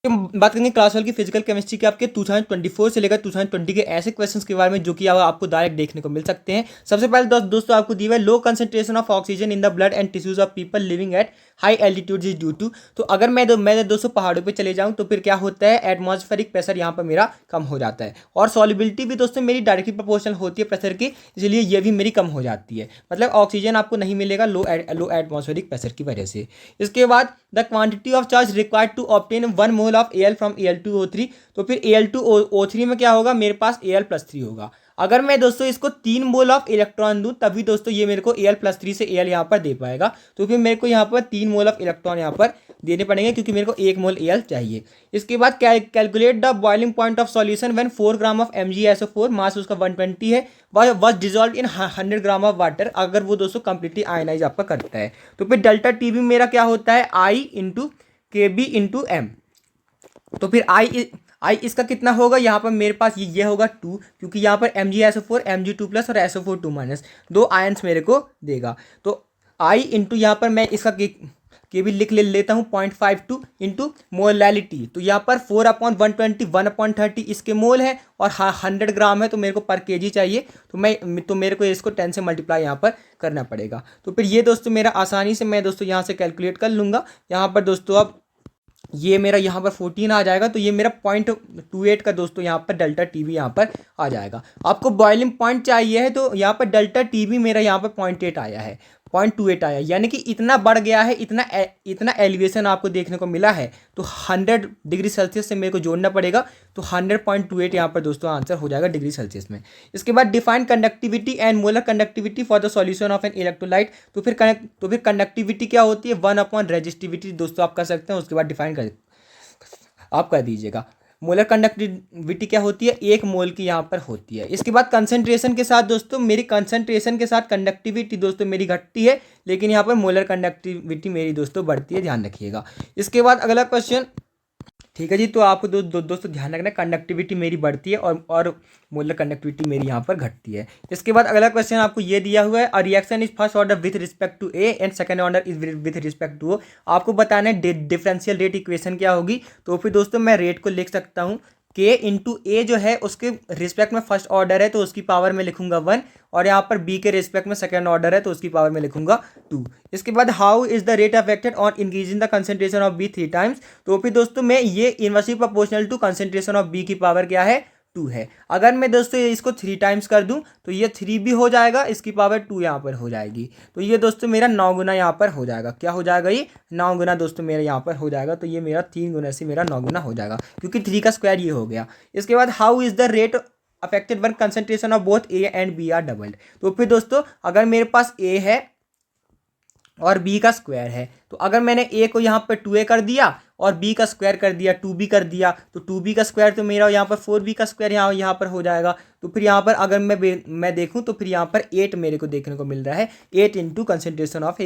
बात करेंगे क्लास 12 की फिजिकल केमिस्ट्री के आपके 2024 से लेकर 2020 के ऐसे क्वेश्चंस के बारे में जो कि आपको डायरेक्ट देखने को मिल सकते हैं। सबसे पहले दोस्तों आपको दिया है low concentration of oxygen in the blood and tissues of people living at high altitude is due to. तो अगर मैं दोस्तों पहाड़ों पे चले जाऊं तो फिर क्या होता है, एटमॉस्फेरिक प्रेशर यहाँ पर मेरा कम हो जाता है और सॉल्युबिलिटी भी दोस्तों मेरी डायरेक्टली प्रोपोर्शनल होती है प्रेशर की, इसलिए ये भी मेरी कम हो जाती है। मतलब ऑक्सीजन आपको नहीं मिलेगा लो एटमॉस्फेरिक प्रेशर की वजह से। इसके बाद the quantity of charge required to obtain 1 mole of L from Al2O3। तो फिर Al2O3 में क्या होगा, मेरे पास Al+3 होगा। अगर मैं दोस्तों इसको 3 मोल ऑफ इलेक्ट्रॉन दूं तभी दोस्तों ये मेरे को Al+3 से Al यहाँ पर दे पाएगा। तो फिर मेरे को यहाँ पर 3 मोल ऑफ इलेक्ट्रॉन यहाँ पर देने पड़ेंगे क्योंकि मेरे को 1 मोल Al चाहिए। इसके बाद calculate the boiling point of solution when 4 gram of MgSO4 मास उसका 120 है was dissolve in 100 gram of water, अगर वो दोस्तों कंप्लीटली आयनाइज आपका करता है। तो फिर डेल्टा टी भी मेरा क्या होता है, I/Kb/m। तो फिर आई इसका कितना होगा, यहाँ पर मेरे पास ये होगा 2, क्योंकि यहाँ पर MgSO4 Mg2+ और SO4 2- दो आयंस मेरे को देगा। तो आई इंटू यहाँ पर मैं इसका के भी लिख लेता हूँ 0.52 इंटू मोलैलिटी। तो यहाँ पर 4/120 1/30 इसके मोल है और 100 ग्राम है, तो मेरे को पर केजी चाहिए। तो मेरे को इसको 10 से मल्टीप्लाई यहाँ पर करना पड़ेगा। तो फिर ये दोस्तों मेरा आसानी से मैं दोस्तों यहाँ से कैलकुलेट कर लूँगा। यहाँ पर दोस्तों अब ये मेरा यहाँ पर 14 आ जाएगा, तो ये मेरा 0.28 का दोस्तों यहाँ पर डेल्टा टी भी यहाँ पर आ जाएगा। आपको बॉइलिंग पॉइंट चाहिए है तो यहाँ पर डेल्टा टी भी मेरा यहाँ पर 0.8 आया है, 0.28 आया, यानी कि इतना बढ़ गया है, इतना एलिवेशन आपको देखने को मिला है। तो 100 डिग्री सेल्सियस से मेरे को जोड़ना पड़ेगा, तो 100.28 यहाँ पर दोस्तों आंसर हो जाएगा डिग्री सेल्सियस में। इसके बाद define conductivity and molar conductivity for the solution of an electrolyte. तो फिर कंडक्टिविटी क्या होती है, 1/रेजिस्टिविटी दोस्तों आप कर सकते हैं, उसके बाद डिफाइन आप कर दीजिएगा। मोलर कंडक्टिविटी क्या होती है, 1 मोल की यहाँ पर होती है। इसके बाद कंसंट्रेशन के साथ दोस्तों मेरी कंसंट्रेशन के साथ कंडक्टिविटी दोस्तों मेरी घटती है, लेकिन यहाँ पर मोलर कंडक्टिविटी मेरी दोस्तों बढ़ती है, ध्यान रखिएगा। इसके बाद अगला क्वेश्चन, ठीक है जी, तो आपको दोस्तों ध्यान रखना, कंडक्टिविटी मेरी बढ़ती है और मोलर कंडक्टिविटी मेरी यहाँ पर घटती है। इसके बाद अगला क्वेश्चन आपको ये दिया हुआ है, a reaction is first order with respect to A and second order is with respect to O. आपको बताना है डिफरेंशियल रेट इक्वेशन क्या होगी। तो फिर दोस्तों मैं रेट को लिख सकता हूँ, के इंटू ए जो है उसके रिस्पेक्ट में फर्स्ट ऑर्डर है तो उसकी पावर में लिखूंगा 1, और यहाँ पर बी के रिस्पेक्ट में सेकंड ऑर्डर है तो उसकी पावर में लिखूंगा 2। इसके बाद how is the rate affected on increasing the concentration of B 3 times. तो फिर दोस्तों मैं ये inversely proportional to concentration of B की पावर क्या है, 2 है। अगर मैं दोस्तों इसको 3 टाइम्स कर दूं तो ये 3 भी हो जाएगा, इसकी पावर 2 यहाँ पर हो जाएगी। तो ये दोस्तों मेरा 9 गुना यहाँ पर हो जाएगा। क्या हो जाएगा, ये 9 गुना दोस्तों मेरे यहाँ पर हो जाएगा। तो ये मेरा 3 गुना से मेरा 9 गुना हो जाएगा, क्योंकि 3 का स्क्वायर ये हो गया। इसके बाद how is the rate affected when concentration of both A and B are doubled. तो फिर दोस्तों अगर मेरे पास ए है और बी का स्क्वायर है, तो अगर मैंने ए को यहाँ पर 2a कर दिया और बी का स्क्वायर कर दिया 2b कर दिया, तो 2b का स्क्वायर तो मेरा यहाँ पर 4b का स्क्वायर यहाँ पर हो जाएगा। तो फिर यहाँ पर अगर मैं देखूँ तो फिर यहाँ पर 8 मेरे को देखने को मिल रहा है, 8 इंटू कंसनट्रेशन ऑफ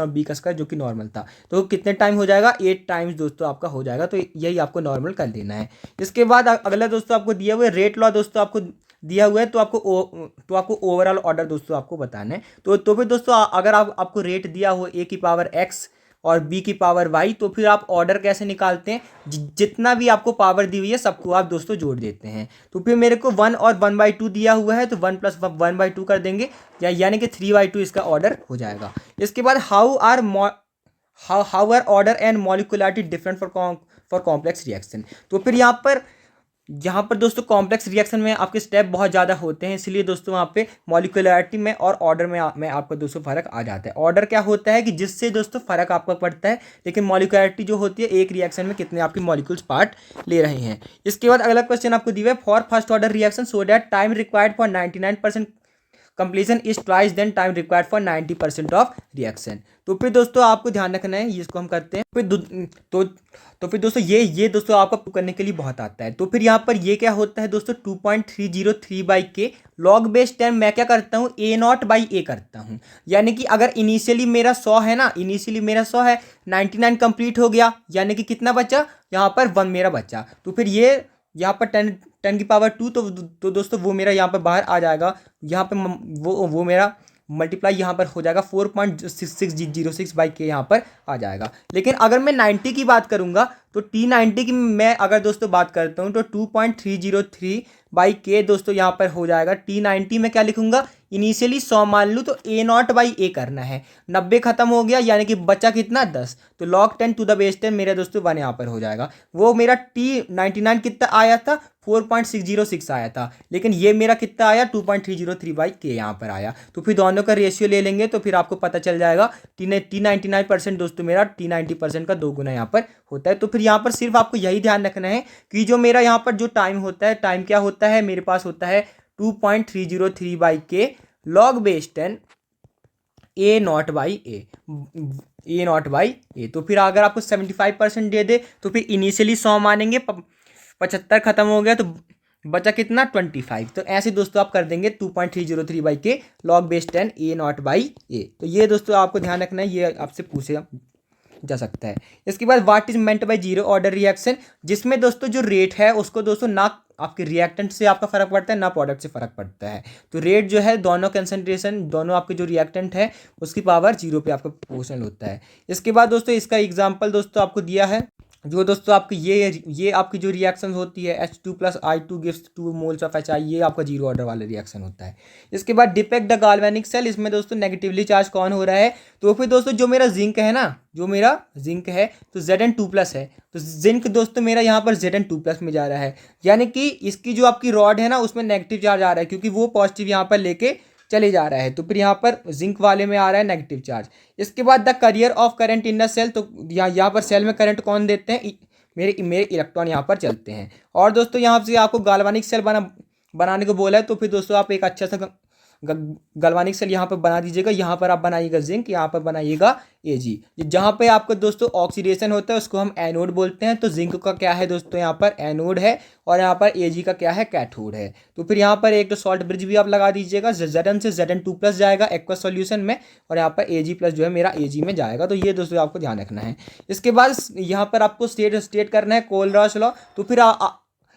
बी का स्क्वायर जो कि नॉर्मल था। तो कितने टाइम हो जाएगा, 8 टाइम्स दोस्तों आपका हो जाएगा। तो यही आपको नॉर्मल कर देना है। इसके बाद अगला दोस्तों आपको दिया हुआ रेट लॉ दोस्तों आपको दिया हुआ है, तो आपको ओवरऑल ऑर्डर दोस्तों आपको बताना है। तो फिर दोस्तों अगर आपको रेट दिया हो ए की पावर x और बी की पावर y, तो फिर आप ऑर्डर कैसे निकालते हैं, जितना भी आपको पावर दी हुई है सबको आप दोस्तों जोड़ देते हैं। तो फिर मेरे को 1 और 1/2 दिया हुआ है, तो 1 + 1/2 कर देंगे, यानी कि 3/2 इसका ऑर्डर हो जाएगा। इसके बाद how are order and molecularity different for complex reaction. तो फिर यहाँ पर दोस्तों कॉम्प्लेक्स रिएक्शन में आपके स्टेप बहुत ज़्यादा होते हैं, इसलिए दोस्तों वहाँ पे मॉलिक्युलरिटी में और ऑर्डर में आपका दोस्तों फर्क आ जाता है। ऑर्डर क्या होता है कि जिससे दोस्तों फर्क आपका पड़ता है, लेकिन मॉलिक्युलरिटी जो होती है एक रिएक्शन में कितने आपके मॉलिक्यूल्स पार्ट ले रहे हैं। इसके बाद अगला क्वेश्चन आपको दिया है, for first order reaction so that time required for 99% completion is twice than time required for 90% of reaction. तो फिर दोस्तों आपको ध्यान रखना है, इसको हम करते हैं तो फिर दोस्तों ये दोस्तों आपको करने के लिए बहुत आता है। तो फिर यहाँ पर ये क्या होता है दोस्तों, 2.303/k लॉग बेस 10 मैं क्या करता हूँ, A0/A करता हूँ। यानी कि अगर इनिशियली मेरा 100 है ना, 99 कंप्लीट हो गया, यानी कि कितना बचा, यहाँ पर 1 मेरा बचा। तो फिर ये यहाँ पर 10 की पावर 2, तो दोस्तों वो मेरा यहाँ पर बाहर आ जाएगा। यहाँ पे वो मेरा मल्टीप्लाई यहाँ पर हो जाएगा 4.6606/k यहाँ पर आ जाएगा। लेकिन अगर मैं 90 की बात करूँगा तो T90 की मैं अगर दोस्तों बात करता हूँ तो 2.303/k दोस्तों यहाँ पर हो जाएगा। T90 में क्या लिखूंगा, इनिशियली 100 मान लूँ तो A0/A करना है। 90 खत्म हो गया यानी कि बचा कितना 10, तो log 10 टू द बेस 10 मेरे दोस्तों 1 यहाँ पर हो जाएगा। वो मेरा T99 कितना आया था, 4.606 आया था, लेकिन ये मेरा कितना आया 2.303/k यहाँ पर आया। तो फिर दोनों का रेशियो ले लेंगे तो फिर आपको पता चल जाएगा T99% दोस्तों मेरा T90% का 2 गुना यहाँ पर होता है। तो फिर यहाँ पर सिर्फ आपको यही ध्यान रखना है कि जो मेरा यहाँ पर जो टाइम होता है, टाइम क्या होता है मेरे पास होता है 2.303/k log बेस 10 A0/A। तो फिर अगर आपको 75% दे दे तो फिर इनिशियली 100 मानेंगे, 75 खत्म हो गया तो बचा कितना 25। तो ऐसे दोस्तों आप कर देंगे 2.303/k log बेस 10 A0/A। तो ये दोस्तों आपको ध्यान रखना है, ये आपसे पूछेगा जा सकता है। इसके बाद what is meant by zero order reaction, जिसमें दोस्तों जो रेट है उसको दोस्तों ना आपके रिएक्टेंट से आपका फर्क पड़ता है ना प्रोडक्ट से फर्क पड़ता है। तो रेट जो है दोनों कंसंट्रेशन, दोनों आपके जो रिएक्टेंट है उसकी पावर 0 पे आपका प्रोपोर्शनल होता है। इसके बाद दोस्तों इसका एग्जाम्पल दोस्तों आपको दिया है, जो दोस्तों आपकी ये आपकी जो रिएक्शन होती है H2+I2 gives 2 moles of HI, ये आपका जीरो ऑर्डर वाला रिएक्शन होता है। इसके बाद डिपेक्ट द गाल्वेनिक सेल, इसमें दोस्तों नेगेटिवली चार्ज कौन हो रहा है, तो फिर दोस्तों जो मेरा जिंक है ना, जो मेरा जिंक है तो Zn2+ है, तो जिंक दोस्तों मेरा यहाँ पर Zn2+ में जा रहा है, यानी कि इसकी जो आपकी रॉड है ना उसमें नेगेटिव चार्ज आ रहा है क्योंकि वो पॉजिटिव यहाँ पर लेके चले जा रहा है। तो फिर यहाँ पर जिंक वाले में आ रहा है नेगेटिव चार्ज। इसके बाद the carrier of current in the cell, तो यहाँ पर सेल में करंट कौन देते हैं, मेरे इलेक्ट्रॉन यहाँ पर चलते हैं। और दोस्तों यहाँ से आपको गाल्वानिक सेल बनाने को बोला है, तो फिर दोस्तों आप एक अच्छा सा गाल्वानिक सेल यहाँ पर बना दीजिएगा। यहाँ पर आप बनाइएगा जिंक, यहाँ पर बनाइएगा Ag। जहाँ पे आपको दोस्तों ऑक्सीडेशन होता है उसको हम एनोड बोलते हैं। तो जिंक का क्या है दोस्तों यहाँ पर एनोड है और यहाँ पर Ag का क्या है कैथोड है। तो फिर यहाँ पर एक तो सॉल्ट ब्रिज भी आप लगा दीजिएगा, Zn से Zn2+ जाएगा एक्वस सॉल्यूशन में और यहाँ पर Ag+ जो है मेरा Ag में जाएगा। तो ये दोस्तों आपको ध्यान रखना है। इसके बाद यहाँ पर आपको स्टेट करना है कोलरॉस लॉ। तो फिर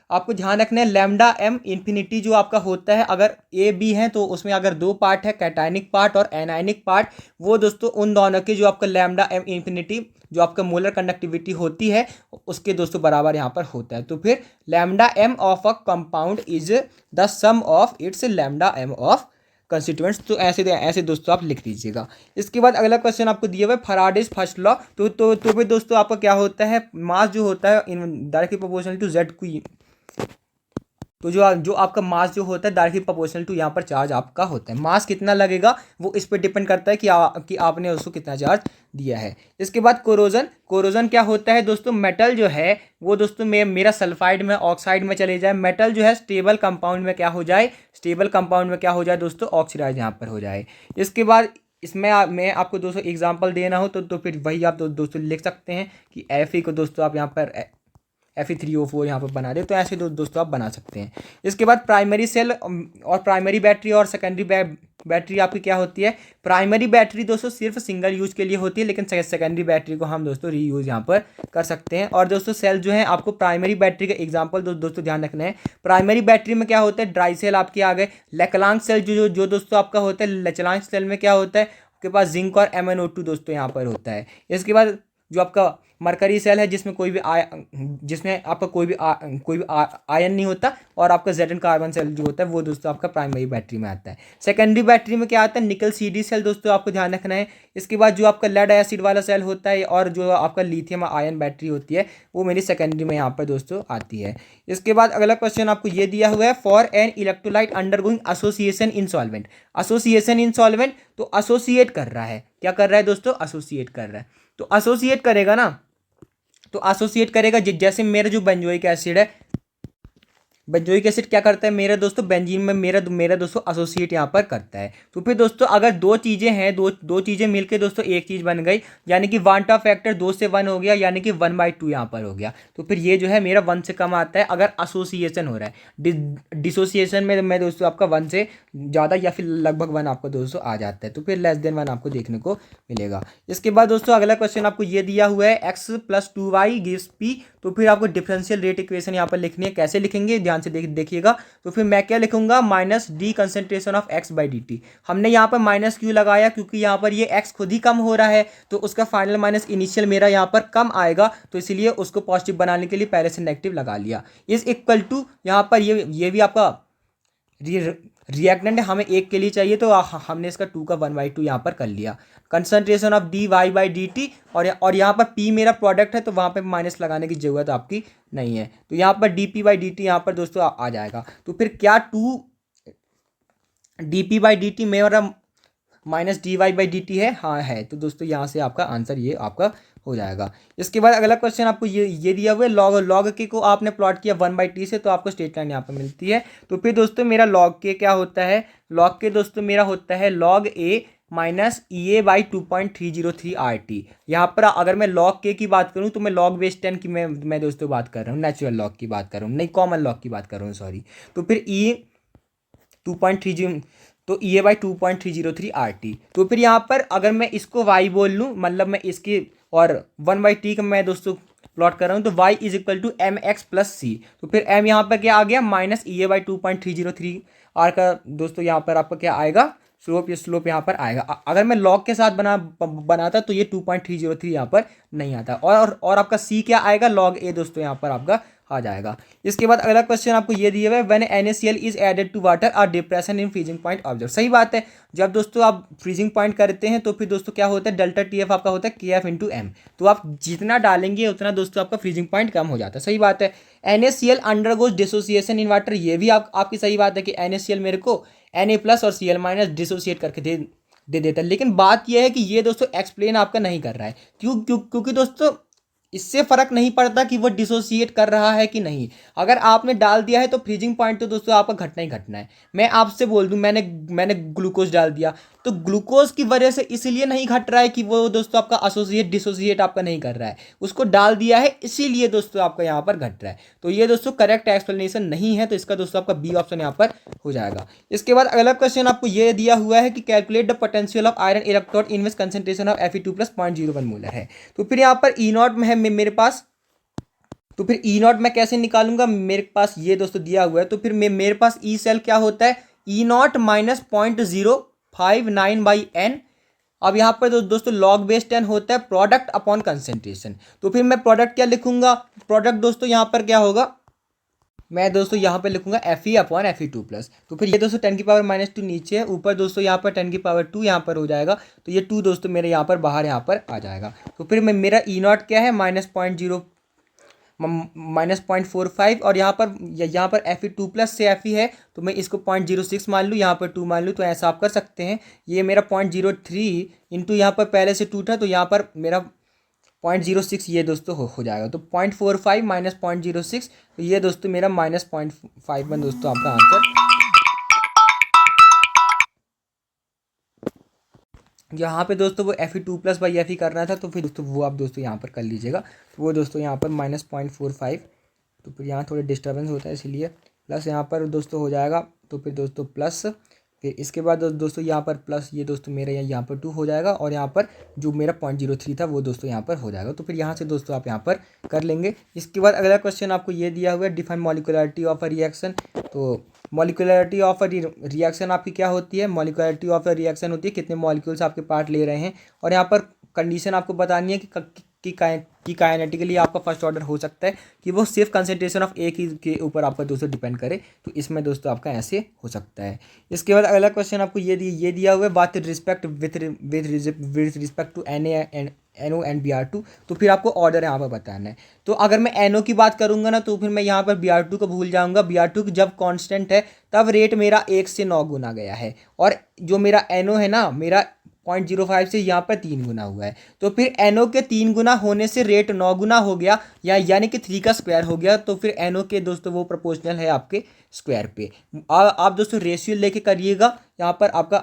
आपको ध्यान रखना है लैम्डा एम इन्फिनिटी जो आपका होता है, अगर ए बी है तो उसमें अगर 2 पार्ट है, कैटायनिक पार्ट और एनायनिक पार्ट, वो दोस्तों उन दोनों के जो आपका लैम्डा एम इन्फिनिटी जो आपका मोलर कंडक्टिविटी होती है उसके दोस्तों बराबर यहाँ पर होता है। तो फिर lambda M of a compound is the sum of its lambda M of constituents. तो ऐसे दोस्तों आप लिख लीजिएगा। इसके बाद अगला क्वेश्चन आपको दिया हुआ है फैराडेज फर्स्ट लॉ। तो फिर दोस्तों आपका क्या होता है, मास जो होता है इन डायरेक्टली प्रोपोर्शनल टू जेड को, तो जो आपका मास जो होता है डायरेक्टली प्रोपोर्शनल टू यहाँ पर चार्ज आपका होता है। मास कितना लगेगा वो इस पर डिपेंड करता है कि आपने उसको कितना चार्ज दिया है। इसके बाद कोरोजन क्या होता है दोस्तों, मेटल जो है वो दोस्तों मेरा सल्फाइड में ऑक्साइड में चले जाए, मेटल जो है स्टेबल कंपाउंड में क्या हो जाए दोस्तों ऑक्सीडाइज यहाँ पर हो जाए। इसके बाद इसमें मैं आपको दोस्तों एग्जांपल देना हो तो फिर वही आप दोस्तों लिख सकते हैं कि Fe को दोस्तों आप यहाँ पर Fe3O4 यहाँ पर बना दे, तो ऐसे दोस्तों आप बना सकते हैं। इसके बाद प्राइमरी सेल और प्राइमरी बैटरी और सेकेंडरी बैटरी आपकी क्या होती है। प्राइमरी बैटरी दोस्तों सिर्फ सिंगल यूज के लिए होती है, लेकिन सेकेंडरी बैटरी को हम दोस्तों रीयूज यहाँ पर कर सकते हैं। और दोस्तों सेल जो है आपको प्राइमरी बैटरी का एग्जांपल दोस्तों ध्यान रखना है। प्राइमरी बैटरी में क्या होता है, ड्राई सेल आपके आ गए। लेक्लांक सेल जो दोस्तों आपका होता है, लेक्लांक सेल में क्या होता है आपके पास जिंक और MnO2 दोस्तों यहाँ पर होता है। इसके बाद जो आपका मरकरी सेल है जिसमें आपका कोई भी आयन नहीं होता, और आपका Zn कार्बन सेल जो होता है वो दोस्तों आपका प्राइमरी बैटरी में आता है। सेकेंडरी बैटरी में क्या आता है, निकल CD सेल दोस्तों आपको ध्यान रखना है। इसके बाद जो आपका लेड एसिड वाला सेल होता है और जो आपका लिथियम आयन बैटरी होती है वो मेरी सेकेंडरी में यहाँ पर दोस्तों आती है। इसके बाद अगला क्वेश्चन आपको ये दिया हुआ है for an electrolyte undergoing association in solvent. Association in solvent तो एसोसिएट कर रहा है, क्या कर रहा है दोस्तों, एसोसिएट कर रहा है। तो एसोसिएट करेगा ना, तो एसोसिएट करेगा जैसे मेरा जो बेंजोइक एसिड है, बेंजोइक एसिड क्या करता है मेरा दोस्तों बेंजीन में मेरा दोस्तों एसोसिएट यहाँ पर करता है। तो फिर दोस्तों अगर दो चीज़ें हैं, दो चीज़ें मिलके दोस्तों एक चीज़ बन गई, यानी कि वांटा फैक्टर 2 से 1 हो गया, यानी कि 1/2 यहाँ पर हो गया। तो फिर ये जो है मेरा 1 से कम आता है अगर एसोसिएशन हो रहा है। डिसोसिएशन में मैं दोस्तों आपका 1 से ज़्यादा या फिर लगभग 1 आपको दोस्तों आ जाता है, तो फिर लेस देन 1 आपको देखने को मिलेगा। इसके बाद दोस्तों अगला क्वेश्चन आपको ये दिया हुआ है x + 2y गिव्स p। तो फिर आपको डिफरेंशियल रेट इक्वेशन यहाँ पर लिखनी है। कैसे लिखेंगे ध्यान से देखिएगा। तो फिर मैं क्या लिखूंगा, minus D concentration of x by D T. हमने यहाँ पर माइनस क्यों लगाया, क्योंकि यहाँ पर ये एक्स खुद ही कम हो रहा है, तो उसका फाइनल माइनस इनिशियल मेरा यहाँ पर कम आएगा, तो इसलिए उसको पॉजिटिव बनाने के लिए पहले से नेगेटिव लगा लिया। इज इक्वल टू यहाँ पर ये भी आपका रिएक्टेंट हमें एक के लिए चाहिए, तो हमने इसका 2 का 1/2 यहाँ पर कर लिया। Concentration of D Y by D T, और यहाँ पर पी मेरा प्रोडक्ट है, तो वहाँ पे माइनस लगाने की जरूरत आपकी नहीं है। तो यहाँ पर D P by D T यहाँ पर दोस्तों आ जाएगा। तो फिर क्या 2 D P by D T मेरा minus D Y by D T है, हाँ है। तो दोस्तों यहाँ से आपका आंसर ये आपका हो जाएगा। इसके बाद अगला क्वेश्चन आपको ये दिया हुआ है, लॉग के को आपने प्लॉट किया 1/t से, तो आपको स्ट्रेट लाइन यहाँ पर मिलती है। तो फिर दोस्तों मेरा लॉग के क्या होता है, लॉग के दोस्तों मेरा होता है log A minus E A by 2.303 RT। यहाँ पर अगर मैं लॉग के की बात करूँ तो मैं लॉग बेस 10 की मैं दोस्तों बात कर रहा हूँ, नेचुरल लॉग की बात कर रहा हूँ, नहीं कॉमन लॉग की बात कर रहा हूँ, सॉरी। तो फिर ई 2.30, तो ई ए बाई 2.303 RT। तो फिर यहाँ पर अगर मैं इसको y बोल लूँ, मतलब मैं इसकी और 1/t का मैं दोस्तों प्लॉट कर रहा हूँ, तो y is equal to M X plus C. तो फिर m यहाँ पर क्या आ गया, minus E A by 2.303 R का दोस्तों यहाँ पर आपका क्या आएगा, स्लोप यहाँ पर आएगा। अगर मैं लॉग के साथ बनाता तो ये 2.303 यहाँ पर नहीं आता। और आपका c क्या आएगा, लॉग ए दोस्तों यहाँ पर आपका आ जाएगा। इसके बाद अगला क्वेश्चन आपको ये दिया हुआ है, when NaCl is added to water are depression in freezing point observe. सही बात है, जब दोस्तों आप फ्रीजिंग पॉइंट करते हैं तो फिर दोस्तों क्या होता है, डेल्टा TF आपका होता है KF इंटू एम। तो आप जितना डालेंगे उतना दोस्तों आपका फ्रीजिंग पॉइंट कम हो जाता है। सही बात है। NaCl undergoes dissociation in water, ये भी आपकी सही बात है कि NaCl मेरे को Na प्लस और Cl माइनस डिसोसिएट करके दे देता है। लेकिन बात यह है कि ये दोस्तों एक्सप्लेन आपका नहीं कर रहा है। क्योंकि दोस्तों इससे फर्क नहीं पड़ता कि वो डिसोसिएट कर रहा है कि नहीं। अगर आपने डाल दिया है तो फ्रीजिंग पॉइंट तो दोस्तों आपका घटना ही घटना है। मैं आपसे बोल दूं, मैंने ग्लूकोज डाल दिया, तो ग्लूकोज की वजह से इसलिए नहीं घट रहा है कि वो दोस्तों आपका एसोसिएट डिसोसिएट आपका नहीं कर रहा है, उसको डाल दिया है इसीलिए दोस्तों आपका यहाँ पर घट रहा है। तो ये दोस्तों करेक्ट एक्सप्लेनेशन नहीं है, तो इसका दोस्तों आपका बी ऑप्शन यहाँ पर हो जाएगा। इसके बाद अगला क्वेश्चन आपको ये दिया हुआ है कि calculate the potential of iron electrode in which concentration of Fe2+ 0.01 molar है। तो फिर यहाँ पर ई नॉट में है मेरे पास, तो फिर ई नॉट मैं कैसे निकालूंगा, मेरे पास ये दोस्तों दिया हुआ है। तो फिर मेरे पास ई सेल क्या होता है, ई नॉट माइनस 0.059/n। अब यहाँ पर दोस्तों लॉग बेस 10 होता है प्रोडक्ट अपॉन कंसेंट्रेशन। तो फिर मैं प्रोडक्ट क्या लिखूंगा, प्रोडक्ट दोस्तों यहाँ पर क्या होगा, मैं दोस्तों यहाँ पर लिखूंगा Fe अपॉन Fe2+। तो फिर ये दोस्तों 10 की पावर -2 नीचे है, ऊपर दोस्तों यहाँ पर 10 की पावर 2 यहाँ पर हो जाएगा। तो ये 2 दोस्तों मेरे यहाँ पर बाहर यहाँ पर आ जाएगा। तो फिर मेरा ई नॉट क्या है, -0.45, और यहाँ पर Fe2+ से Fe है, तो मैं इसको 0.06 मान लूँ, यहाँ पर 2 मान लूँ। तो ऐसा आप कर सकते हैं। ये मेरा 0.03 इंटू यहाँ पर पहले से 2 था, तो यहाँ पर मेरा 0.06 ये दोस्तों हो जाएगा। तो 0.45 माइनस 0.06, तो ये दोस्तों मेरा -0.51 दोस्तों आपका आंसर। यहाँ पे दोस्तों वो Fe2+/Fe करना था, तो फिर दोस्तों वो आप दोस्तों यहाँ पर कर लीजिएगा। तो वो दोस्तों यहाँ पर -0.45, तो फिर यहाँ थोड़ा डिस्टर्बेंस होता है इसलिए, प्लस यहाँ पर दोस्तों हो जाएगा। तो फिर दोस्तों प्लस, फिर इसके बाद दोस्तों यहाँ पर प्लस ये दोस्तों मेरा यहाँ पर 2 हो जाएगा, और यहाँ पर जो मेरा 0.03 था वो दोस्तों यहाँ पर हो जाएगा। तो फिर यहाँ से दोस्तों आप यहाँ पर कर लेंगे। इसके बाद अगला क्वेश्चन आपको ये दिया हुआ है, डिफाइन मॉलिक्युलरिटी ऑफ अ रिएक्शन। तो मॉलिक्युलरिटी ऑफ अ रिएक्शन आपकी क्या होती है, मॉलिक्युलरिटी ऑफ अ रिएक्शन होती है कितने मॉलिक्यूल्स आपके पार्ट ले रहे हैं, और यहाँ पर कंडीशन आपको बतानी है कि काइनेटिकली आपका फर्स्ट ऑर्डर हो सकता है कि वो सिर्फ कंसेंट्रेशन ऑफ एक ही के ऊपर आपका दोस्तों डिपेंड करे। तो इसमें दोस्तों आपका ऐसे हो सकता है। इसके बाद अगला क्वेश्चन आपको ये दिया हुआ है, बात respect with respect to NO and Br2। तो फिर आपको ऑर्डर यहाँ पर बताना है। तो अगर मैं NO की बात करूँगा ना, तो फिर मैं यहाँ पर Br2 को भूल जाऊँगा। Br2 जब कांस्टेंट है तब रेट मेरा 1 से 9 गुना गया है, और जो मेरा NO है ना, मेरा 0.05 से यहाँ पर 3 गुना हुआ है। तो फिर NO के 3 गुना होने से रेट 9 गुना हो गया, यानी कि 3 का स्क्वायर हो गया। तो फिर NO के दोस्तों वो प्रोपोर्शनल है आपके स्क्वायर पे। आप दोस्तों रेशियो लेके करिएगा, यहाँ पर आपका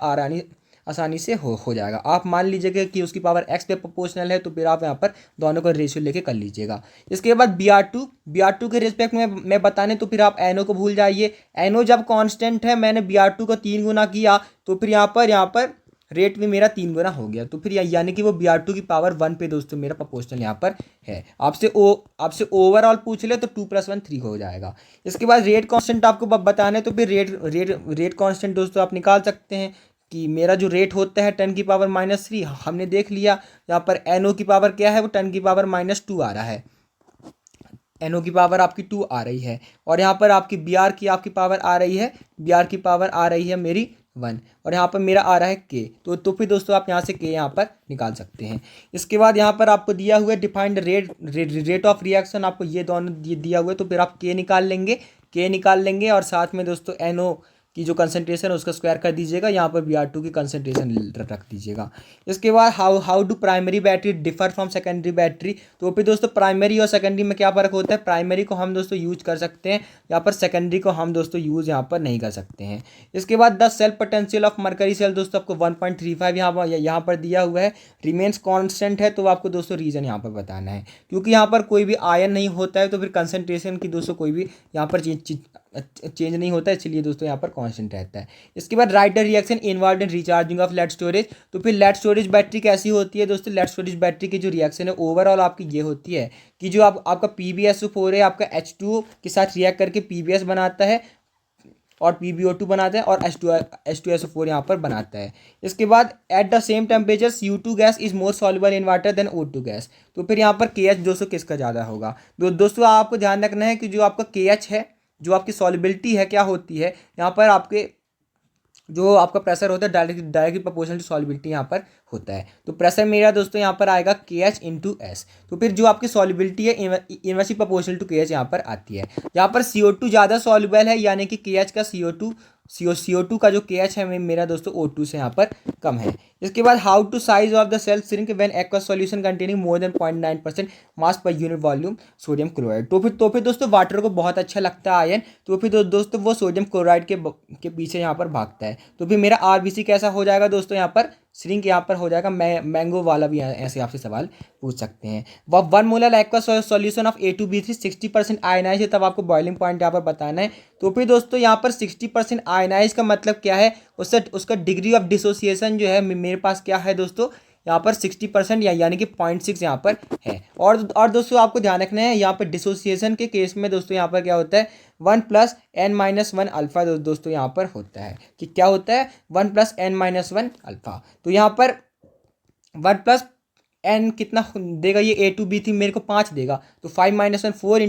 आसानी से हो जाएगा। आप मान लीजिएगा कि उसकी पावर x पे प्रोपोर्शनल है, तो फिर आप यहाँ पर दोनों का रेशियो लेके कर लीजिएगा। इसके बाद Br2 के रिस्पेक्ट में मैं बताने, तो फिर आप NO को भूल जाइए। NO जब कांस्टेंट है, मैंने Br2 को 3 गुना किया, तो फिर यहाँ पर रेट भी मेरा 3 गुना हो गया। तो फिर यानी कि वो Br2 की पावर 1 पे दोस्तों मेरा प्रोपोर्शनल यहाँ पर है। आपसे ओवरऑल पूछ ले तो 2 + 1 3 हो जाएगा। इसके बाद रेट कांस्टेंट आपको बताना है, तो फिर रेट कांस्टेंट दोस्तों आप निकाल सकते हैं कि मेरा जो रेट होता है 10⁻³ हमने देख लिया। यहाँ पर NO की पावर क्या है, वो 10⁻² आ रहा है। NO की पावर आपकी 2 आ रही है, और यहाँ पर आपकी Br की आपकी पावर आ रही है, Br की पावर आ रही है मेरी 1, और यहाँ पर मेरा आ रहा है K। तो फिर दोस्तों आप यहाँ से K यहाँ पर निकाल सकते हैं। इसके बाद यहाँ पर आपको दिया हुआ है डिफाइंड रेट ऑफ रिएक्शन, आपको ये दोनों दिया हुआ है, तो फिर आप K निकाल लेंगे और साथ में दोस्तों NO की जो कंसंट्रेशन है उसका स्क्वायर कर दीजिएगा, यहाँ पर Br2 की कंसंट्रेशन रख दीजिएगा। इसके बाद how do primary battery differ from secondary battery. तो फिर दोस्तों प्राइमरी और सेकेंडरी में क्या फ़र्क होता है, प्राइमरी को हम दोस्तों यूज कर सकते हैं, यहाँ पर सेकेंडरी को हम दोस्तों यूज़ यहाँ पर नहीं कर सकते हैं। इसके बाद the cell potential of mercury cell दोस्तों आपको 1.35 यहाँ पर दिया हुआ है, रिमेन्स कॉन्स्टेंट है। तो आपको दोस्तों रीज़न यहाँ पर बताना है, क्योंकि यहाँ पर कोई भी आयन नहीं होता है, तो फिर कंसनट्रेशन की दोस्तों कोई भी यहाँ पर चेंज नहीं होता है, इसलिए दोस्तों यहाँ पर कांस्टेंट रहता है। इसके बाद write the reaction involved in recharging of lead storage. तो फिर लेड स्टोरेज बैटरी कैसी होती है दोस्तों, लेड स्टोरेज बैटरी की जो रिएक्शन है ओवरऑल आपकी ये होती है कि जो आपका PbSO4 है आपका H2O के साथ रिएक्ट करके PbS बनाता है और PbO2 बनाता है, और H2SO4 यहाँ पर बनाता है। इसके बाद at the same temperature CO2 gas is more soluble in water than O2 gas. तो फिर यहाँ पर KH दोस्तों किसका ज़्यादा होगा। दोस्तों आपको ध्यान रखना है कि जो आपका KH है, जो आपकी सॉल्युबिलिटी है क्या होती है, यहाँ पर आपके जो आपका प्रेशर होता है डायरेक्टली प्रोपोर्शनल टू सॉल्युबिलिटी यहाँ पर होता है। तो प्रेशर मेरा दोस्तों यहाँ पर आएगा KH × S। तो फिर जो आपकी सॉल्युबिलिटी है इनवर्सली प्रोपोर्शनल टू KH यहाँ पर आती है। यहाँ पर CO2 ज़्यादा सॉल्युबल है, यानी कि KH का CO2 का जो KH है मेरा दोस्तों O2 से यहाँ पर कम है। इसके बाद how to size of the cell shrink when aqueous solution containing more than 0.9% mass per unit volume sodium chloride. तो फिर दोस्तों वाटर को बहुत अच्छा लगता है आयन, तो फिर दोस्तों वो सोडियम क्लोराइड के पीछे यहाँ पर भागता है। तो फिर मेरा RBC कैसा हो जाएगा दोस्तों, यहाँ पर श्रिंक यहाँ पर हो जाएगा मैंगो वाला भी ऐसे आपसे सवाल पूछ सकते हैं। वह 1 molar aqueous solution of A2B3 60% ionize है, तब आपको बॉइलिंग पॉइंट यहाँ पर बताना है। तो फिर दोस्तों यहाँ पर 60% आयनाइज का मतलब क्या है, उसका डिग्री ऑफ डिसोसिएशन जो है मेरे पास क्या है दोस्तों, यहाँ पर 60% यानी कि 0.6 यहाँ पर है। और दोस्तों आपको ध्यान रखना है, यहाँ पर डिसोसिएशन के केस में दोस्तों यहाँ पर क्या होता है 1 + n-1 अल्फा दोस्तों यहाँ पर होता है कि क्या होता है 1 + n-1 अल्फा। तो यहाँ पर 1 + n कितना देगा, ये A2B3 मेरे को 5 देगा, तो 5 - 1 4 ×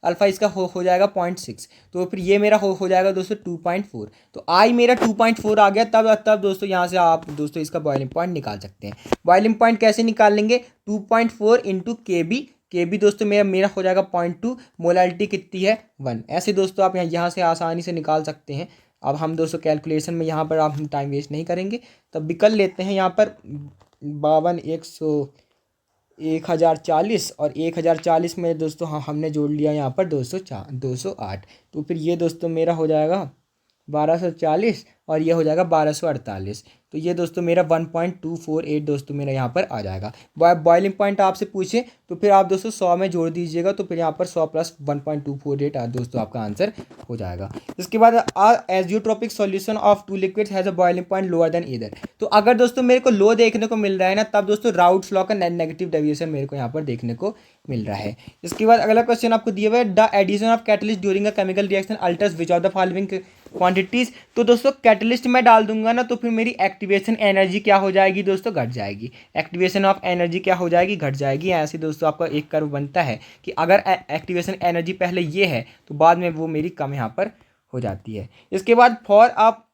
अल्फा इसका हो जाएगा 0.6। तो फिर ये मेरा हो जाएगा दोस्तों 2.4। तो आई मेरा 2.4 आ गया। तब दोस्तों यहाँ से आप दोस्तों इसका बॉइलिंग पॉइंट निकाल सकते हैं। बॉइलिंग पॉइंट कैसे निकाल लेंगे, 2.4 × KB दोस्तों मेरा हो जाएगा 0.2, मोलालिटी कितनी है 1। ऐसे दोस्तों आप यहाँ से आसानी से निकाल सकते हैं। अब हम दोस्तों कैलकुलेशन में यहाँ पर आप टाइम वेस्ट नहीं करेंगे, तब भी कर लेते हैं। यहाँ पर 1040 और 1040 में दोस्तों हमने जोड़ लिया यहाँ पर 208। तो फिर ये दोस्तों मेरा हो जाएगा 1240 और ये हो जाएगा 1248। तो ये दोस्तों मेरा 1.248 दोस्तों मेरा यहाँ पर आ जाएगा। बॉइलिंग पॉइंट आपसे पूछे तो फिर आप दोस्तों 100 में जोड़ दीजिएगा, तो फिर यहाँ पर 100 + 1.248 दोस्तों आपका आंसर हो जाएगा। इसके बाद azeotropic solution of 2 liquids has a boiling point lower than either. तो अगर दोस्तों मेरे को लो देखने को मिल रहा है ना, तब दोस्तों राउट्स लॉ का नेगेटिव डेविएशन मेरे को यहाँ पर देखने को मिल रहा है। इसके बाद अगला क्वेश्चन आपको दिया हुआ है the addition of catalyst during a chemical reaction alters which of the following quantities. तो दोस्तों कैटलिस्ट में डाल दूंगा ना, तो फिर मेरी एक्टिवेशन एनर्जी क्या हो जाएगी दोस्तों, घट जाएगी। एक्टिवेशन ऑफ एनर्जी क्या हो जाएगी, घट जाएगी। ऐसे दोस्तों आपका एक कर्व बनता है कि अगर एक्टिवेशन एनर्जी पहले ये है तो बाद में वो मेरी कम यहाँ पर हो जाती है। इसके बाद फॉर आप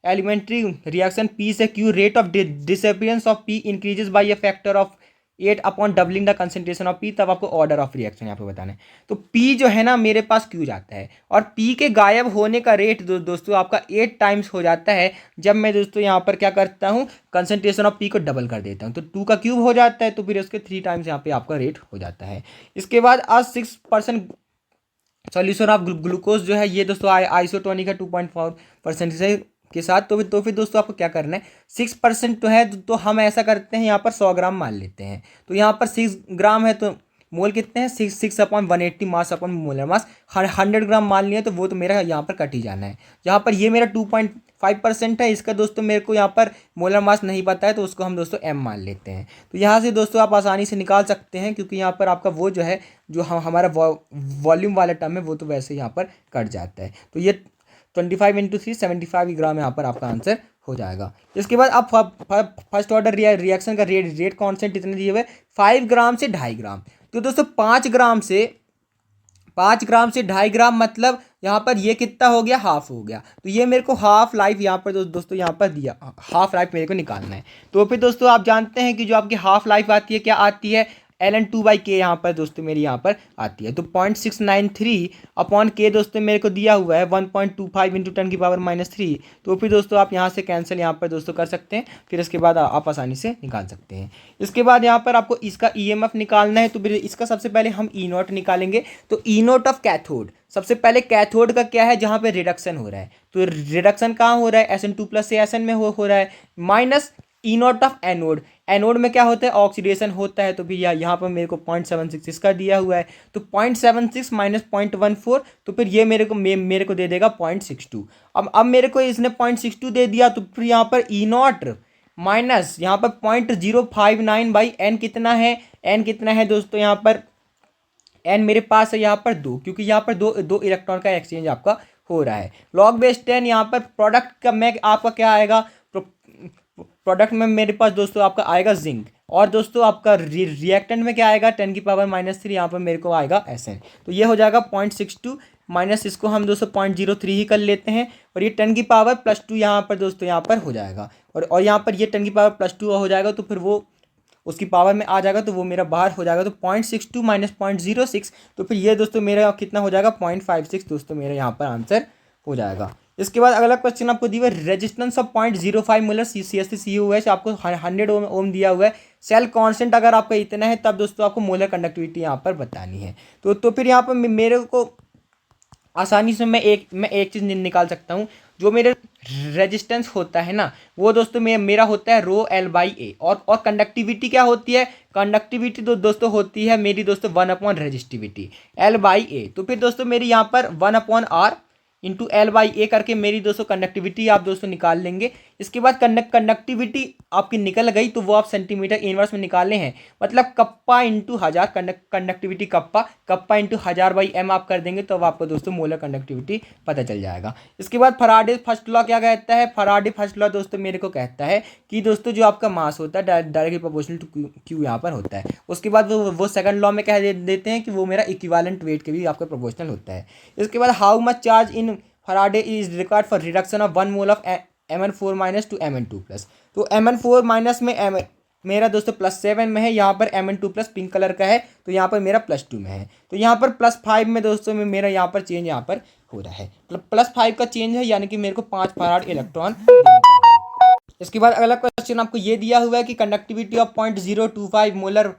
एलिमेंट्री रिएक्शन P से Q rate of disappearance of P increases by a factor of 8 upon doubling the concentration of P, तब आपको ऑर्डर ऑफ रिएक्शन यहाँ पे बताना है। तो P जो है ना मेरे पास Q जाता है, और P के गायब होने का रेट दोस्तों आपका 8 टाइम्स हो जाता है जब मैं दोस्तों यहाँ पर क्या करता हूँ, कंसंट्रेशन ऑफ P को डबल कर देता हूँ। तो 2 का क्यूब हो जाता है, तो फिर उसके 3 टाइम्स यहाँ पे आपका रेट हो जाता है। इसके बाद आज 6% सॉल्यूशन ऑफ ग्लूकोज जो है ये दोस्तों आइसोटोनिक है 2.4% से के साथ। तो फिर दोस्तों आपको क्या करना है, 6% तो है, तो हम ऐसा करते हैं यहाँ पर 100 ग्राम मान लेते हैं। तो यहाँ पर 6 ग्राम है, तो मोल कितने हैं 6/180 मास अपॉन मोलर मास। 100 ग्राम मान लिया तो वो तो मेरा यहाँ पर कट ही जाना है। यहाँ पर ये मेरा 5% है, इसका दोस्तों मेरे को यहाँ पर मोलर मास नहीं पता है तो उसको हम दोस्तों m मान लेते हैं। तो यहाँ से दोस्तों आप आसानी से निकाल सकते हैं, क्योंकि यहाँ पर आपका वो जो है जो हमारा वॉल्यूम वाला टर्म है वो तो वैसे यहाँ पर कट जाता है। तो ये 25 इंटू 3 75 ग्राम यहाँ पर आपका आंसर हो जाएगा। इसके बाद आप फर्स्ट ऑर्डर रिएक्शन का रेट कॉन्स्टेंट इतने दिए हुए 5 ग्राम से 2.5 ग्राम। तो दोस्तों 5 ग्राम से 2.5 ग्राम मतलब यहाँ पर ये कितना हो गया, हाफ हो गया। तो ये मेरे को हाफ लाइफ यहाँ पर दोस्तों यहाँ पर दिया, हाफ लाइफ मेरे को निकालना है। तो फिर दोस्तों आप जानते हैं कि जो आपकी हाफ लाइफ आती है क्या आती है, ln2/k यहाँ पर दोस्तों मेरी यहाँ पर आती है। तो 0.693 अपॉन के दोस्तों मेरे को दिया हुआ है 1.25 इंटू 10⁻³ तो फिर दोस्तों आप यहाँ से कैंसिल यहाँ पर दोस्तों कर सकते हैं, फिर इसके बाद आप आसानी से निकाल सकते हैं। इसके बाद यहाँ पर आपको इसका EMF निकालना है, तो फिर इसका सबसे पहले हम E0 निकालेंगे। तो E0 ऑफ कैथोड, सबसे पहले कैथोड का क्या है, जहाँ पे रिडक्शन हो रहा है, तो रिडक्शन कहाँ हो रहा है, SN2+ से SN में हो रहा है, minus E0 of anode, anode में क्या होता है, ऑक्सीडेशन होता है। तो भी यहाँ पर मेरे को 0.76 इसका दिया हुआ है, तो 0.76 माइनस 0.14, तो फिर ये मेरे को दे देगा 0.62। अब मेरे को इसने 0.62 दे दिया, तो फिर यहाँ पर E0 माइनस यहाँ पर 0.059/n कितना है, n कितना है दोस्तों यहाँ पर n मेरे पास है यहाँ पर 2, क्योंकि यहाँ पर दो इलेक्ट्रॉन का एक्सचेंज आपका हो रहा है। लॉग बेस 10 यहाँ पर प्रोडक्ट का मैं आपका क्या आएगा, प्रोडक्ट में मेरे पास दोस्तों आपका आएगा जिंक, और दोस्तों आपका रिएक्टेंट में क्या आएगा 10⁻³ यहाँ पर मेरे को आएगा SN। तो ये हो जाएगा 0.62 माइनस इसको हम दोस्तों 0.03 ही कर लेते हैं, और ये 10⁻+2 यहाँ पर दोस्तों यहाँ पर हो जाएगा, और यहाँ पर ये 10⁻+2 हो जाएगा, तो फिर वो उसकी पावर में आ जाएगा, तो वो मेरा बाहर हो जाएगा। तो 0.62 माइनस 0.06, तो फिर ये दोस्तों मेरा कितना हो जाएगा 0.56 दोस्तों मेरा यहाँ पर आंसर हो जाएगा। इसके बाद अगला क्वेश्चन आपको दिया हुआ है, रेजिस्टेंस ऑफ 0.05 मोलर CuOH आपको 100 ओम दिया हुआ है। सेल कांस्टेंट अगर आपका इतना है तब दोस्तों आपको मोलर कंडक्टिविटी यहाँ पर बतानी है। तो फिर यहाँ पर मेरे को आसानी से मैं एक चीज़ निकाल सकता हूँ, जो मेरे रेजिस्टेंस होता है ना वो दोस्तों मेरा होता है ρL/A, और कंडक्टिविटी क्या होती है, कंडक्टिविटी तो दोस्तों होती है मेरी दोस्तों 1 रेजिस्टिविटी L/A। तो फिर दोस्तों मेरी यहाँ पर 1/R इंटू L/A करके मेरी दोस्तों कंडक्टिविटी आप दोस्तों निकाल लेंगे। इसके बाद कंडक्टिविटी आपकी निकल गई, तो वो आप सेंटीमीटर इनवर्स में निकालने हैं, मतलब kappa into 1000 conductivity kappa into 1000/m आप कर देंगे, तो अब आपको दोस्तों मोलर कंडक्टिविटी पता चल जाएगा। इसके बाद फराडे फर्स्ट लॉ क्या कहता है, फराडे फर्स्ट लॉ दोस्तों मेरे को कहता है कि दोस्तों जो आपका मास होता है डायरेक्टली प्रोपोर्शनल टू क्यू यहाँ पर होता है। उसके बाद वो सेकंड लॉ में कह देते हैं कि वो मेरा इक्विवेलेंट वेट के भी आपका प्रोपोर्शनल होता है। इसके बाद how much charge in Faraday is required for reduction of 1 mole of Mn4- to Mn2+। तो Mn4- में मेरा दोस्तों +7 में है, यहाँ पर Mn2+ पिंक कलर का है, तो यहाँ पर मेरा +2 में है। तो यहाँ पर +5 में दोस्तों में मेरा यहाँ पर चेंज यहाँ पर हो रहा है, +5 का चेंज है, यानी कि मेरे को 5 फराड इलेक्ट्रॉन देने पड़ेंगे। इसके बाद अगला क्वेश्चन आपको ये दिया हुआ है कि कंडक्टिविटी ऑफ 0.025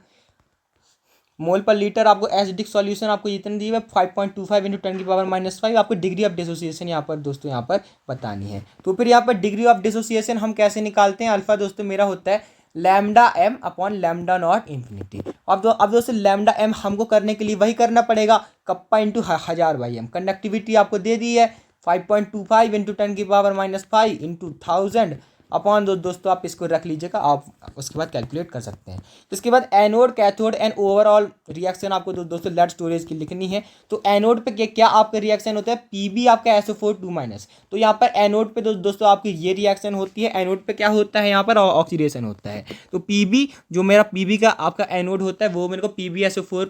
मोल पर लीटर आपको एसिडिक सॉल्यूशन आपको इतने दिए हुए 5.25 इंटू 10⁻⁵ आपको डिग्री ऑफ डिसोसिएशन यहाँ पर दोस्तों यहाँ पर बतानी है। तो फिर यहाँ पर डिग्री ऑफ डिसोसिएशन हम कैसे निकालते हैं, अल्फा दोस्तों मेरा होता है λm अपॉन λ0 इन्फिनिटी। अब दोस्तों λm हमको करने के लिए वही करना पड़ेगा, कप्पा इंटू 1000/m। कंडक्टिविटी आपको दे दी है 5.25 इंटू 10⁻⁵ इंटू 1000 अपॉन दोस्तों आप इसको रख लीजिएगा, आप उसके बाद कैलकुलेट कर सकते हैं। इसके बाद anode cathode and overall reaction आपको दोस्तों लेड स्टोरेज की लिखनी है। तो एनोड पे क्या आपका रिएक्शन होता है, Pb आपका SO4 तो यहाँ पर एनोड पे दोस्तों आपकी ये रिएक्शन होती है। एनोड पे क्या होता है, यहाँ पर ऑक्सीडेशन होता है। तो Pb जो मेरा Pb का आपका एनोड होता है वो मेरे को PbSO4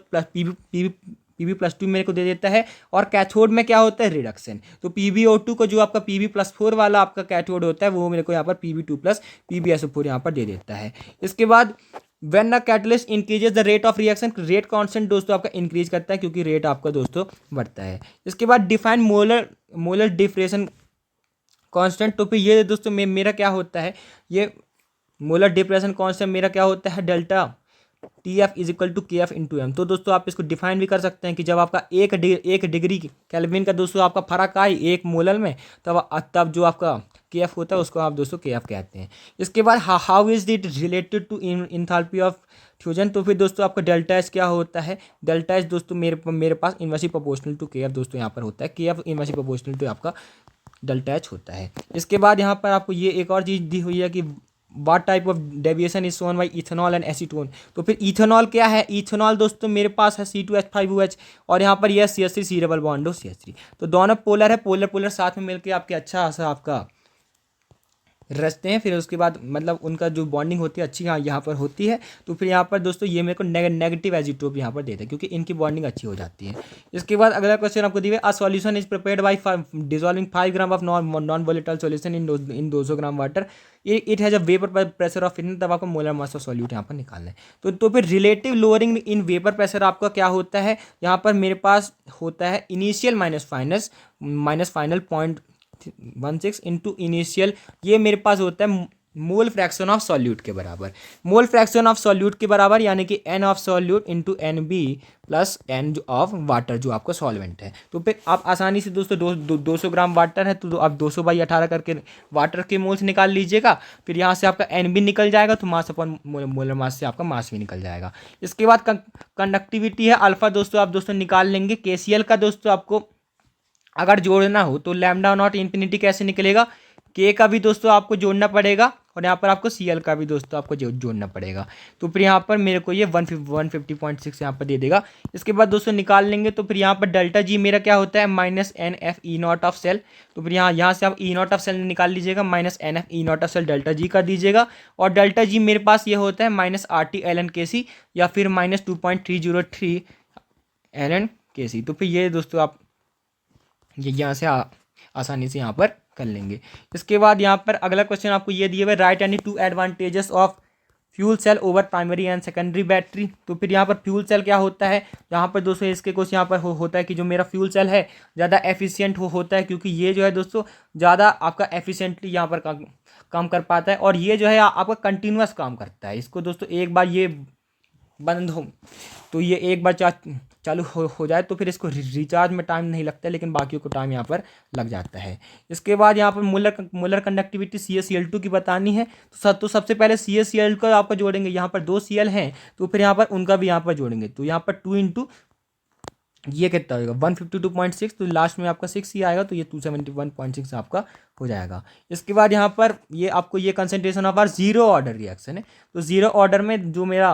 Pb+2 मेरे को दे देता है, और कैथोड में क्या होता है रिडक्शन। तो PbO2 को जो आपका Pb+4 वाला आपका कैथोड होता है वो मेरे को यहाँ पर Pb2+ PbSO4 यहाँ पर दे देता है। इसके बाद when the catalyst increases the rate of reaction, rate constant दोस्तों आपका इंक्रीज करता है क्योंकि रेट आपका दोस्तों बढ़ता है। इसके बाद डिफाइन मोलर डिफ्रेशन कांस्टेंट, तो फिर ये दोस्तों मेरा क्या होता है, ये मोलर डिप्रेशन कांस्टेंट मेरा क्या होता है delta TF is equal to KF into M। तो दोस्तों आप इसको डिफाइन भी कर सकते हैं कि जब आपका एक डिग्री केल्विन का दोस्तों आपका फर्क आए एक मोलर में, तब जो आपका KF होता है उसको आप दोस्तों KF कहते हैं। इसके बाद how is it related to enthalpy of fusion, तो फिर दोस्तों आपका डेल्टा एच क्या होता है, डेल्टा एच दोस्तों मेरे पास इनवर्सली प्रोपोर्शनल टू KF दोस्तों यहाँ पर होता है, KF इनवर्सली प्रोपोर्शनल टू आपका डेल्टा एच होता है। इसके बाद यहाँ पर आपको ये एक और चीज़ दी हुई है कि what type of deviation is shown by ethanol and acetone. तो फिर इथेनॉल क्या है, इथेनॉल दोस्तों मेरे पास है C2H5OH और यहाँ पर यह CH3 सी डबल बॉन्ड हो CH3, तो दोनों पोलर है, पोलर पोलर साथ में मिलकर आपके अच्छा सा आपका रचते हैं। फिर उसके बाद मतलब उनका जो बॉन्डिंग होती है अच्छी यहाँ पर होती है। तो फिर यहाँ पर दोस्तों ये मेरे को नेगेटिव एजिटोप यहाँ पर देते हैं क्योंकि इनकी बॉन्डिंग अच्छी हो जाती है। इसके बाद अगला क्वेश्चन आपको दिया, a solution is prepared by dissolving 5 gram of non volatile solution in 200 gram water, it has a vapour pressure of in, तब आपको मोलर मास ऑफ सॉल्यूट यहाँ पर निकालना है। तो फिर relative lowering in vapour pressure आपका क्या होता है, यहाँ पर मेरे पास होता है initial minus final 0.16 into initial, ये मेरे पास होता है मोल फ्रैक्शन ऑफ सॉल्यूट के बराबर। मोल फ्रैक्शन ऑफ सॉल्यूट के बराबर यानी कि n of solute into n B plus n of water जो आपका सॉल्वेंट है। तो फिर आप आसानी से दोस्तों 200 ग्राम वाटर है तो आप 200/18 करके वाटर के मोल्स निकाल लीजिएगा। फिर यहाँ से आपका एन भी निकल जाएगा तो मास अपॉन मोलर मास से आपका मास भी निकल जाएगा। इसके बाद कंडक्टिविटी है अल्फा, दोस्तों आप दोस्तों निकाल लेंगे। केसीएल का दोस्तों आपको अगर जोड़ना हो तो लैम्डा नॉट इन्फिनिटी कैसे निकलेगा, के का भी दोस्तों आपको जोड़ना पड़ेगा और यहाँ पर आपको सीएल का भी दोस्तों आपको जोड़ना पड़ेगा। तो फिर यहाँ पर मेरे को ये 150.6 यहाँ पर दे देगा। इसके बाद दोस्तों निकाल लेंगे तो फिर यहाँ पर डेल्टा जी मेरा क्या होता है -NF E0 ऑफ सेल। तो फिर यहाँ से आप E0 ऑफ सेल निकाल लीजिएगा, -NF E0 of cell delta G कर दीजिएगा। और डेल्टा जी मेरे पास ये होता है -RT ln Kc या फिर -2.303 ln Kc। तो फिर ये दोस्तों आप ये यहाँ से आसानी से यहाँ पर कर लेंगे। इसके बाद यहाँ पर अगला क्वेश्चन आपको ये दिए हुए, write any 2 advantages of fuel cell over primary and secondary battery. तो फिर यहाँ पर फ्यूल सेल क्या होता है, यहाँ पर दोस्तों इसके कुछ यहाँ पर होता है कि जो मेरा फ्यूल सेल है ज़्यादा एफिशिएंट होता है क्योंकि ये जो है दोस्तों ज़्यादा आपका एफिशिएंटली यहाँ पर काम कर पाता है और ये जो है आपका कंटिन्यूस काम करता है। इसको दोस्तों एक बार ये बंद हो तो ये एक बार चालू हो जाए तो फिर इसको रिचार्ज में टाइम नहीं लगता है, लेकिन बाकियों को टाइम यहाँ पर लग जाता है। इसके बाद यहाँ पर मोलर कंडक्टिविटी CaCl2 की बतानी है तो सबसे पहले CaCl को आपको जोड़ेंगे। यहाँ पर 2 Cl हैं तो फिर यहाँ पर उनका भी यहाँ पर जोड़ेंगे तो यहाँ पर 2 इंटू ये कितना होगा 152.6, तो लास्ट में आपका 6 ही आएगा तो ये 271.6 आपका हो जाएगा। इसके बाद यहाँ पर ये आपको ये concentration of R zero order reaction है। तो जीरो ऑर्डर में जो मेरा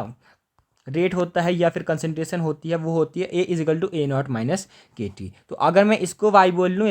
रेट होता है या फिर कंसंट्रेशन होती है वो होती है A = A0 - KT। तो अगर मैं इसको y बोल लूँ,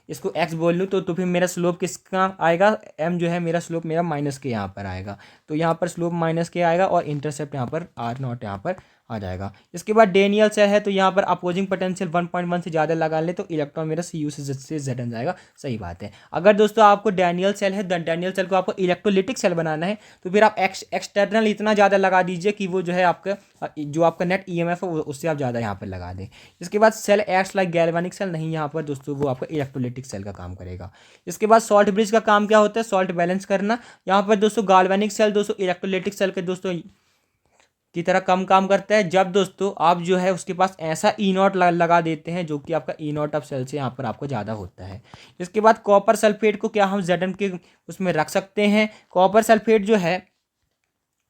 इसको x बोल लूँ तो फिर मेरा स्लोप किसका आएगा, m जो है मेरा स्लोप मेरा -K यहाँ पर आएगा। तो यहाँ पर स्लोप -K आएगा और इंटरसेप्ट यहाँ पर R0 यहाँ पर आ जाएगा। इसके बाद डेनियल सेल है तो यहाँ पर अपोजिंग पोटेंशियल 1.1 से ज़्यादा लगा ले तो इलेक्ट्रॉन मेरा CU से ZN जाएगा। सही बात है। अगर दोस्तों आपको डेनियल सेल है, डेनियल सेल को आपको इलेक्ट्रोलिटिक सेल बनाना है तो फिर आप एक्सटर्नल इतना ज़्यादा लगा दीजिए कि वो जो है आपका जो आपका नेट EMF है उससे आप ज़्यादा यहाँ पर लगा दें। इसके बाद cell acts like galvanic cell, नहीं यहाँ पर दोस्तों वो आपका इलेक्ट्रोलिटिक सेल का काम करेगा। इसके बाद सॉल्ट ब्रिज का काम क्या होता है, सॉल्ट बैलेंस करना। यहाँ पर दोस्तों गैल्वेनिक सेल दोस्तों इलेक्ट्रोलिटिक सेल के दोस्तों की तरह कम काम करता है जब दोस्तों आप जो है उसके पास ऐसा E0 लगा देते हैं जो कि आपका E0 ऑफ सेल से यहाँ पर आपको ज़्यादा होता है। इसके बाद कॉपर सल्फेट को क्या हम ZN के उसमें रख सकते हैं। कॉपर सल्फेट जो है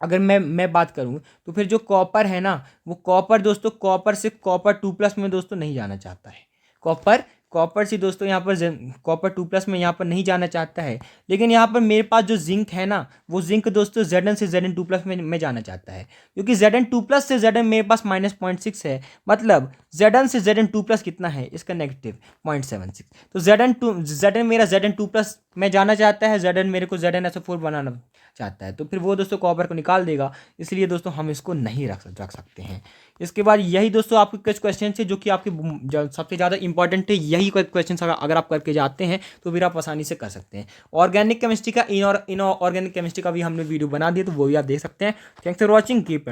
अगर मैं बात करूँ तो फिर जो कॉपर है ना वो कॉपर दोस्तों कॉपर से कॉपर 2+ में दोस्तों नहीं जाना चाहता है। कॉपर से दोस्तों यहाँ पर कॉपर 2+ में यहाँ पर नहीं जाना चाहता है, लेकिन यहाँ पर मेरे पास जो जिंक है ना वो जिंक दोस्तों ZN से ZN 2+ में जाना चाहता है क्योंकि ZN 2+ से ZN मेरे पास -0.6 है। मतलब ZN से ZN 2+ कितना है इसका -0.76। तो ZN मेरा ZN 2+ में जाना चाहता है, ZN मेरे को ZnSO4 बनाना चाहता है तो फिर वो दोस्तों कॉपर को निकाल देगा, इसलिए दोस्तों हम इसको नहीं रख सकते हैं। इसके बाद यही दोस्तों आपके कुछ क्वेश्चन है जो कि आपके सबसे ज़्यादा इंपॉर्टेंट है। यही क्वेश्चन अगर आप करके जाते हैं तो फिर आप आसानी से कर सकते हैं। ऑर्गेनिक केमिस्ट्री का इनऑर्गेनिक केमिस्ट्री का भी हमने वीडियो बना दिया तो वो भी आप देख सकते हैं। Thanks for watching, keep